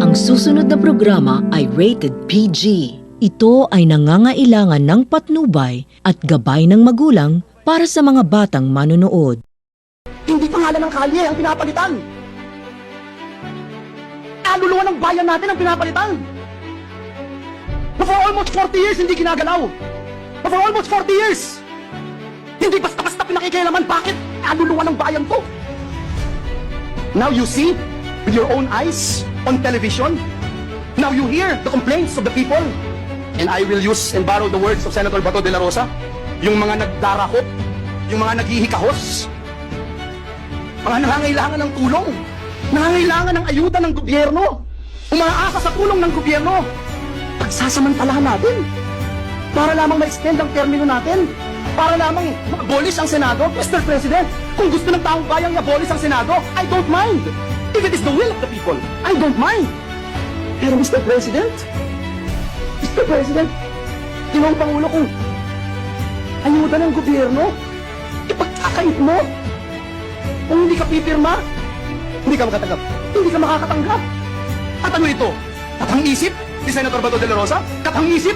Ang susunod na programa ay rated PG. Ito ay nangangailangan ng patnubay at gabay ng magulang para sa mga batang manonood. Hindi pangalan ng kalye ang pinapalitan. Kaluluwa ng bayan natin ang pinapalitan. Na for almost 40 years hindi ginagalaw. Na for almost 40 years. Hindi basta-basta pinakikialaman. Bakit? Kaluluwa ng bayan to. Now you see with your own eyes on television. Now you hear the complaints of the people. And I will use and borrow the words of Senator Bato de la Rosa. Yung mga nagdarakot, yung mga naghihikahos, mga nangangailangan ng tulong, nangangailangan ng ayuda ng gobyerno, umaasa sa tulong ng gobyerno, pagsasamantalahan natin para lamang ma-extend ang termino natin, para lamang ma-abolish ang Senado. Mr. President, kung gusto ng taong bayang i-abolish ang Senado, I don't mind. If it is the will of the people, I don't mind. Pero Mr. President, Ginoong Pangulo, kung ayuda ng gobyerno, ipagkakait mo. Kung hindi ka pipirma, hindi ka makatanggap. Hindi ka makakatanggap. At ano ito? Katang-isip ni Senator Bato de la Rosa? Katang-isip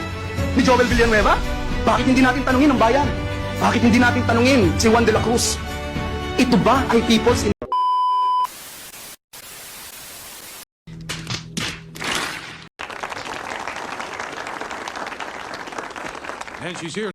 ni Joel Villanueva? Bakit hindi natin tanungin ang bayan? Bakit hindi natin tanungin si Juan de la Cruz? Ito ba ay people's And she's here